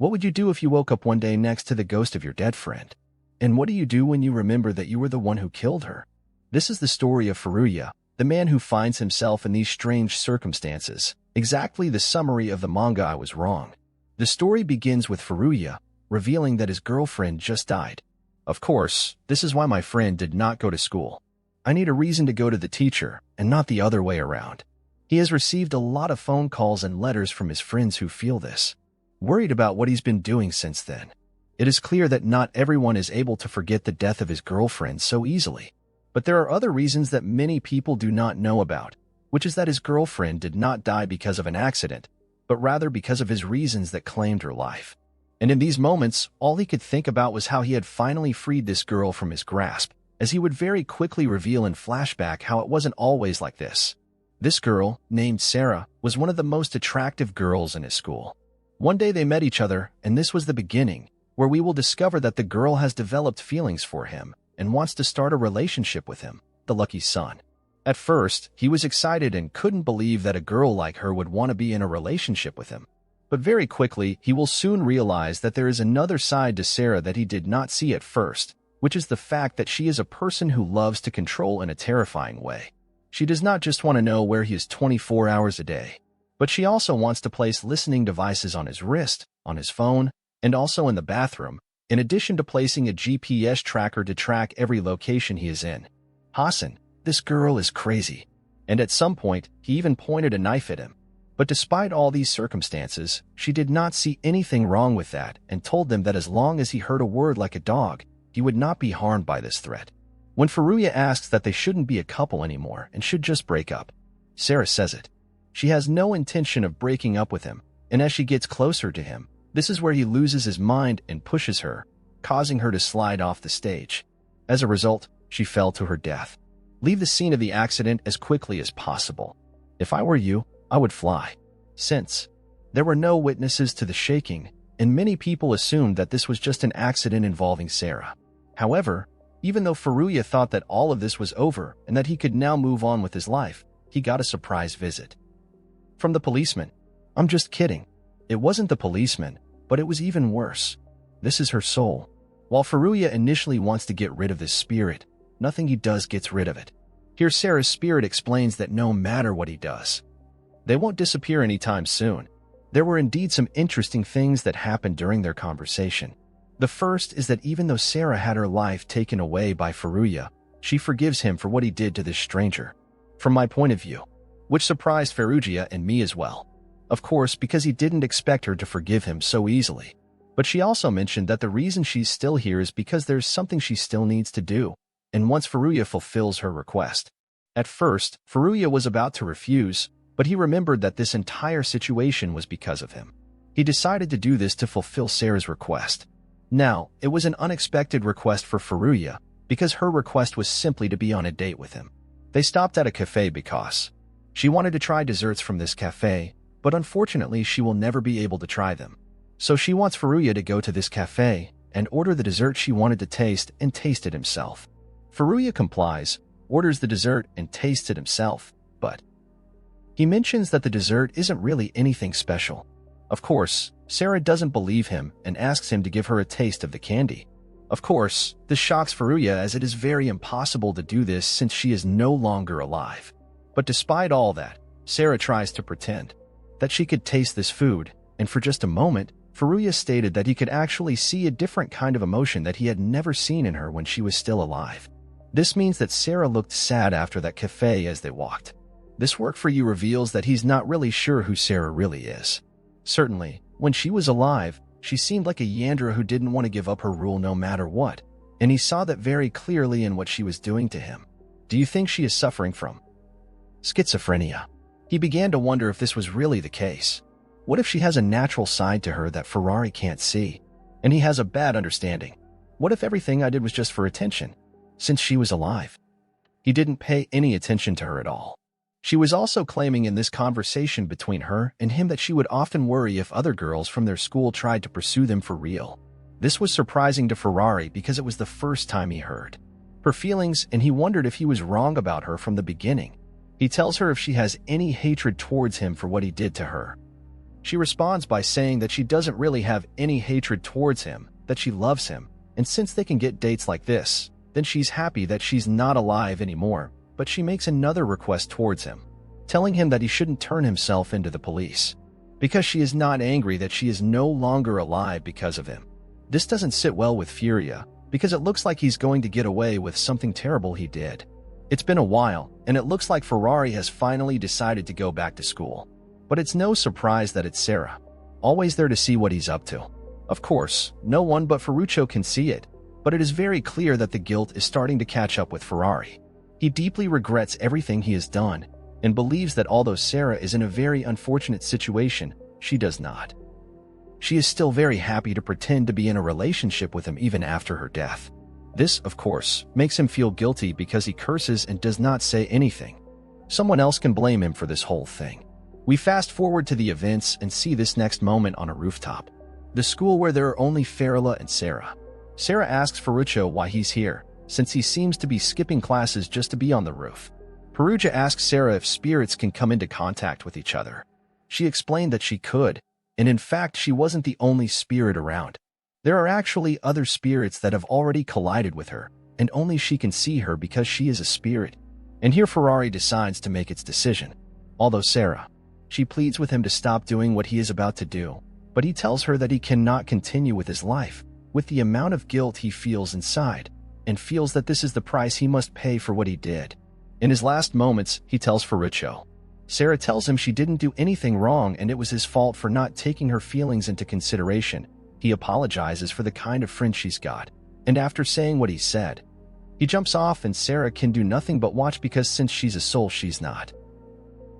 What would you do if you woke up one day next to the ghost of your dead friend? And what do you do when you remember that you were the one who killed her? This is the story of Furuya, the man who finds himself in these strange circumstances. Exactly the summary of the manga. I was wrong. The story begins with Furuya revealing that his girlfriend just died. Of course, this is why my friend did not go to school. I need a reason to go to the teacher, and not the other way around. He has received a lot of phone calls and letters from his friends who feel this, worried about what he's been doing since then. It is clear that not everyone is able to forget the death of his girlfriend so easily. But there are other reasons that many people do not know about, which is that his girlfriend did not die because of an accident, but rather because of his reasons that claimed her life. And in these moments, all he could think about was how he had finally freed this girl from his grasp, as he would very quickly reveal in flashback how it wasn't always like this. This girl, named Sarah, was one of the most attractive girls in his school. One day they met each other, and this was the beginning, where we will discover that the girl has developed feelings for him and wants to start a relationship with him, the lucky son. At first, he was excited and couldn't believe that a girl like her would want to be in a relationship with him. But very quickly, he will soon realize that there is another side to Sarah that he did not see at first, which is the fact that she is a person who loves to control in a terrifying way. She does not just want to know where he is 24 hours a day, but she also wants to place listening devices on his wrist, on his phone, and also in the bathroom, in addition to placing a GPS tracker to track every location he is in. Hassan, this girl is crazy. And at some point, he even pointed a knife at him. But despite all these circumstances, she did not see anything wrong with that and told them that as long as he heard a word like a dog, he would not be harmed by this threat. When Furuya asks that they shouldn't be a couple anymore and should just break up, Sarah says it. She has no intention of breaking up with him, and as she gets closer to him, this is where he loses his mind and pushes her, causing her to slide off the stage. As a result, she fell to her death. Leave the scene of the accident as quickly as possible. If I were you, I would fly. Since there were no witnesses to the shaking, and many people assumed that this was just an accident involving Sarah. However, even though Furuya thought that all of this was over and that he could now move on with his life, he got a surprise visit from the policeman. I'm just kidding. It wasn't the policeman, but it was even worse. This is her soul. While Furuya initially wants to get rid of this spirit, nothing he does gets rid of it. Here Sarah's spirit explains that no matter what he does, they won't disappear anytime soon. There were indeed some interesting things that happened during their conversation. The first is that even though Sarah had her life taken away by Furuya, she forgives him for what he did to this stranger. From my point of view, which surprised Furuya and me as well. Of course, because he didn't expect her to forgive him so easily. But she also mentioned that the reason she's still here is because there's something she still needs to do, and once Furuya fulfills her request. At first, Furuya was about to refuse, but he remembered that this entire situation was because of him. He decided to do this to fulfill Sarah's request. Now, it was an unexpected request for Furuya, because her request was simply to be on a date with him. They stopped at a cafe because she wanted to try desserts from this cafe, but unfortunately she will never be able to try them. So she wants Furuya to go to this cafe and order the dessert she wanted to taste and taste it himself. Furuya complies, orders the dessert and tastes it himself, but he mentions that the dessert isn't really anything special. Of course, Sarah doesn't believe him and asks him to give her a taste of the candy. Of course, this shocks Furuya as it is very impossible to do this since she is no longer alive. But despite all that, Sarah tries to pretend that she could taste this food, and for just a moment, Furuya stated that he could actually see a different kind of emotion that he had never seen in her when she was still alive. This means that Sarah looked sad after that cafe as they walked. This work for you reveals that he's not really sure who Sarah really is. Certainly, when she was alive, she seemed like a Yandere who didn't want to give up her rule no matter what, and he saw that very clearly in what she was doing to him. Do you think she is suffering from schizophrenia? He began to wonder if this was really the case. What if she has a natural side to her that Ferrari can't see, and he has a bad understanding? What if everything I did was just for attention, since she was alive? He didn't pay any attention to her at all. She was also claiming in this conversation between her and him that she would often worry if other girls from their school tried to pursue them for real. This was surprising to Ferrari because it was the first time he heard her feelings, and he wondered if he was wrong about her from the beginning. He tells her if she has any hatred towards him for what he did to her. She responds by saying that she doesn't really have any hatred towards him, that she loves him, and since they can get dates like this, then she's happy that she's not alive anymore, but she makes another request towards him, telling him that he shouldn't turn himself into the police, because she is not angry that she is no longer alive because of him. This doesn't sit well with Furia, because it looks like he's going to get away with something terrible he did. It's been a while, and it looks like Ferrari has finally decided to go back to school. But it's no surprise that it's Sarah, always there to see what he's up to. Of course, no one but Ferruccio can see it, but it is very clear that the guilt is starting to catch up with Ferrari. He deeply regrets everything he has done, and believes that although Sarah is in a very unfortunate situation, she does not. She is still very happy to pretend to be in a relationship with him even after her death. This, of course, makes him feel guilty because he curses and does not say anything. Someone else can blame him for this whole thing. We fast forward to the events and see this next moment on a rooftop. The school where there are only Farilla and Sarah. Sarah asks Ferruccio why he's here, since he seems to be skipping classes just to be on the roof. Ferruccio asks Sarah if spirits can come into contact with each other. She explained that she could, and in fact she wasn't the only spirit around. There are actually other spirits that have already collided with her, and only she can see her because she is a spirit. And here Ferrari decides to make its decision. Although Sarah, she pleads with him to stop doing what he is about to do, but he tells her that he cannot continue with his life, with the amount of guilt he feels inside, and feels that this is the price he must pay for what he did. In his last moments, he tells Ferruccio. Sarah tells him she didn't do anything wrong and it was his fault for not taking her feelings into consideration. He apologizes for the kind of friend she's got, and after saying what he said, he jumps off and Sarah can do nothing but watch because since she's a soul she's not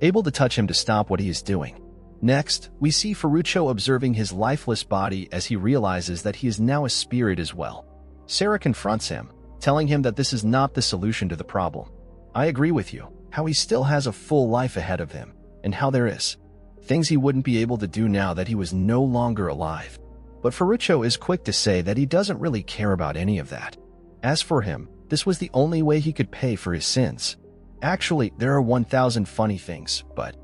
able to touch him to stop what he is doing. Next, we see Ferruccio observing his lifeless body as he realizes that he is now a spirit as well. Sarah confronts him, telling him that this is not the solution to the problem. I agree with you, how he still has a full life ahead of him, and how there is things he wouldn't be able to do now that he was no longer alive. But Ferruccio is quick to say that he doesn't really care about any of that. As for him, this was the only way he could pay for his sins. Actually, there are 1,000 funny things, but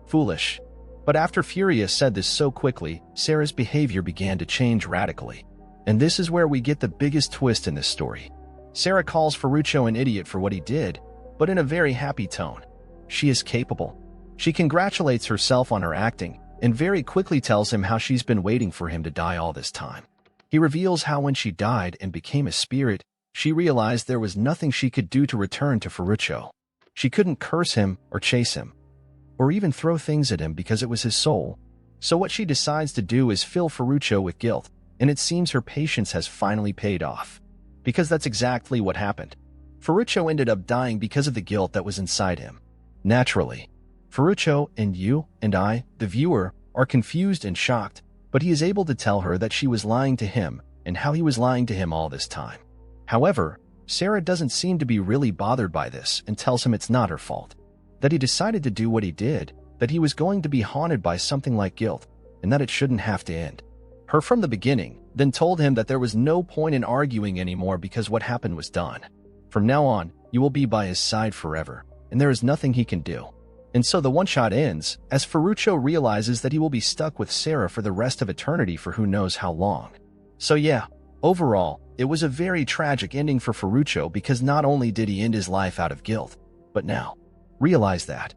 foolish. But after Furia said this so quickly, Sarah's behavior began to change radically. And this is where we get the biggest twist in this story. Sarah calls Ferruccio an idiot for what he did, but in a very happy tone. She is capable. She congratulates herself on her acting, and very quickly tells him how she's been waiting for him to die all this time. He reveals how when she died and became a spirit, she realized there was nothing she could do to return to Ferruccio. She couldn't curse him or chase him, or even throw things at him because it was his soul. So what she decides to do is fill Ferruccio with guilt, and it seems her patience has finally paid off. Because that's exactly what happened. Ferruccio ended up dying because of the guilt that was inside him. Naturally, Ferruccio and you and I, the viewer, are confused and shocked, but he is able to tell her that she was lying to him and how he was lying to him all this time. However, Sarah doesn't seem to be really bothered by this and tells him it's not her fault. That he decided to do what he did, that he was going to be haunted by something like guilt, and that it shouldn't have to end. Her from the beginning then told him that there was no point in arguing anymore because what happened was done. From now on, you will be by his side forever, and there is nothing he can do. And so the one-shot ends, as Ferruccio realizes that he will be stuck with Sarah for the rest of eternity for who knows how long. So yeah, overall, it was a very tragic ending for Ferruccio because not only did he end his life out of guilt, but now realized that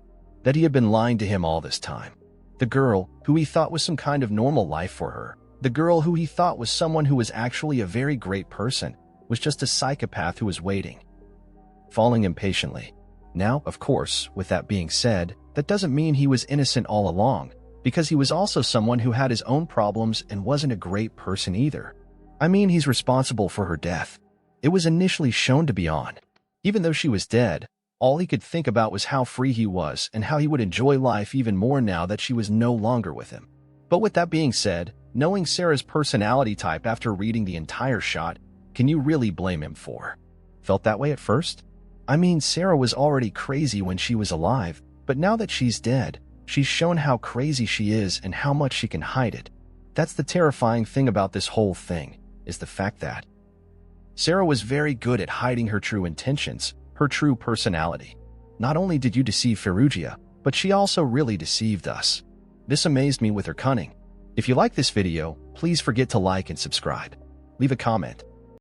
he had been lying to him all this time. The girl, who he thought was some kind of normal life for her, the girl who he thought was someone who was actually a very great person, was just a psychopath who was waiting, falling impatiently. Now, of course, with that being said, that doesn't mean he was innocent all along, because he was also someone who had his own problems and wasn't a great person either. I mean, he's responsible for her death. It was initially shown to be on. Even though she was dead, all he could think about was how free he was and how he would enjoy life even more now that she was no longer with him. But with that being said, knowing Sarah's personality type after reading the entire shot, can you really blame him for? Felt that way at first? I mean, Sarah was already crazy when she was alive, but now that she's dead, she's shown how crazy she is and how much she can hide it. That's the terrifying thing about this whole thing, is the fact that Sarah was very good at hiding her true intentions, her true personality. Not only did you deceive Ferrugia, but she also really deceived us. This amazed me with her cunning. If you like this video, please forget to like and subscribe. Leave a comment.